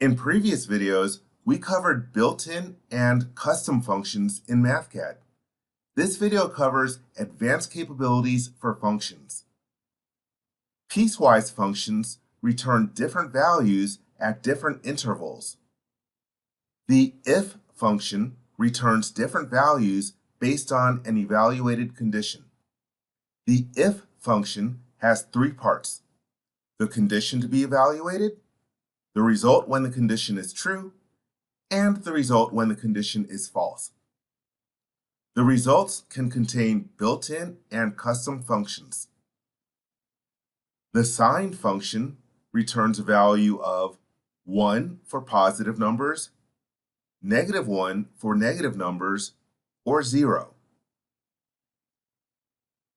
In previous videos, we covered built-in and custom functions in Mathcad. This video covers advanced capabilities for functions. Piecewise functions return different values at different intervals. The if function returns different values based on an evaluated condition. The if function has three parts: the condition to be evaluated, the result when the condition is true, and the result when the condition is false. The results can contain built-in and custom functions. The sign function returns a value of 1 for positive numbers, -1 for negative numbers, or 0.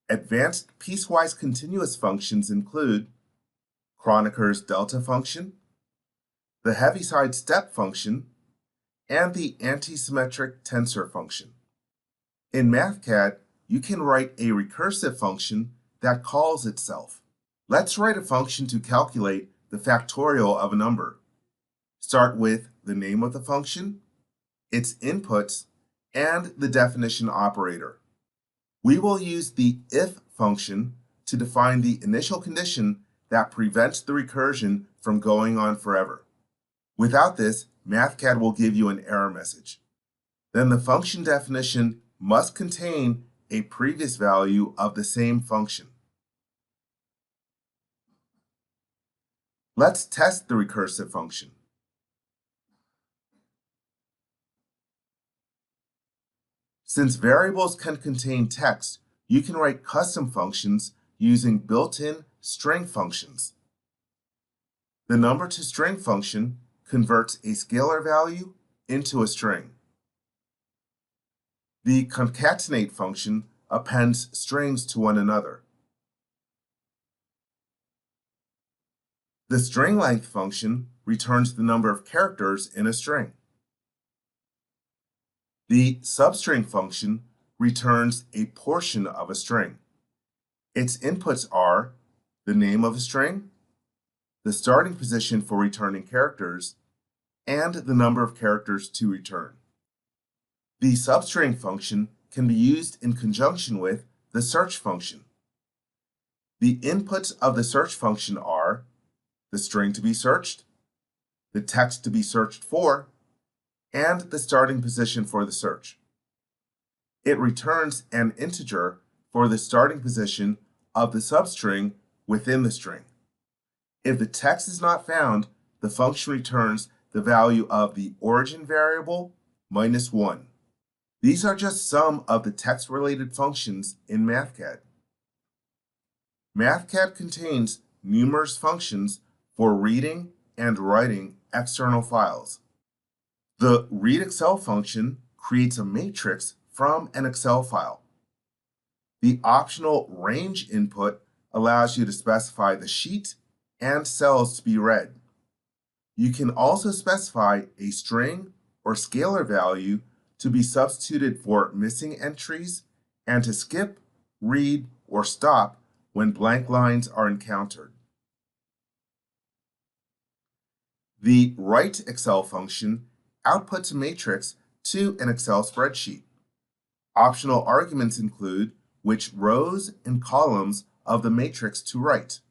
Advanced piecewise continuous functions include Kroneker's delta function, the Heaviside step function, and the antisymmetric tensor function. In Mathcad, you can write a recursive function that calls itself. Let's write a function to calculate the factorial of a number. Start with the name of the function, its inputs, and the definition operator. We will use the if function to define the initial condition that prevents the recursion from going on forever. Without this, Mathcad will give you an error message. Then the function definition must contain a previous value of the same function. Let's test the recursive function. Since variables can contain text, you can write custom functions using built-in string functions. The number to string function converts a scalar value into a string. The concatenate function appends strings to one another. The string length function returns the number of characters in a string. The substring function returns a portion of a string. Its inputs are the name of a string, the starting position for returning characters, and the number of characters to return. The substring function can be used in conjunction with the search function. The inputs of the search function are the string to be searched, the text to be searched for, and the starting position for the search. It returns an integer for the starting position of the substring within the string. If the text is not found, the function returns the value of the origin variable minus 1. These are just some of the text-related functions in Mathcad. Mathcad contains numerous functions for reading and writing external files. The READEXCEL function creates a matrix from an Excel file. The optional range input allows you to specify the sheet and cells to be read. You can also specify a string or scalar value to be substituted for missing entries and to skip, read, or stop when blank lines are encountered. The WRITEEXCEL function outputs a matrix to an Excel spreadsheet. Optional arguments include which rows and columns of the matrix to write.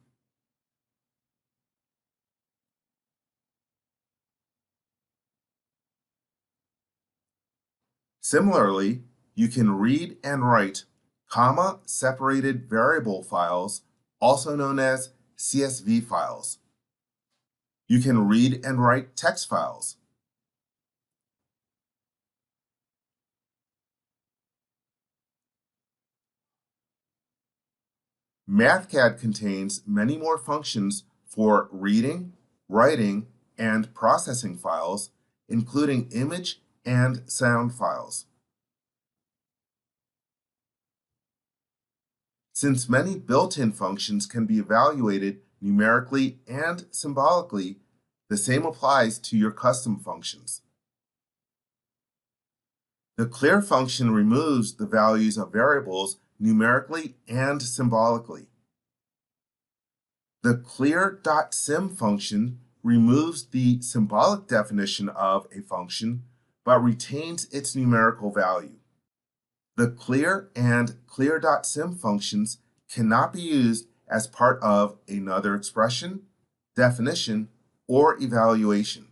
Similarly, you can read and write comma-separated variable files, also known as CSV files. You can read and write text files. Mathcad contains many more functions for reading, writing, and processing files, including image and sound files. Since many built-in functions can be evaluated numerically and symbolically, the same applies to your custom functions. The clear function removes the values of variables numerically and symbolically. The clear.sym function removes the symbolic definition of a function but retains its numerical value. The clear and clear.sym functions cannot be used as part of another expression, definition, or evaluation.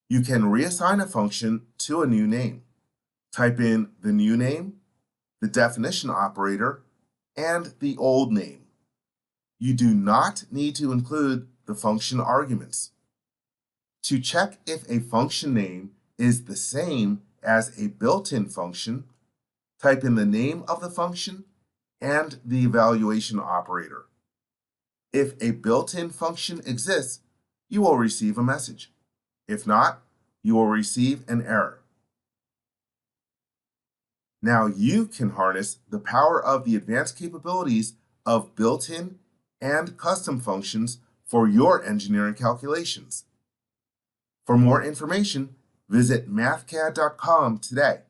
You can reassign a function to a new name. Type in the new name, the definition operator, and the old name. You do not need to include the function arguments. To check if a function name is the same as a built-in function, type in the name of the function and the evaluation operator. If a built-in function exists, you will receive a message. If not, you will receive an error. Now you can harness the power of the advanced capabilities of built-in and custom functions for your engineering calculations. For more information, visit mathcad.com today.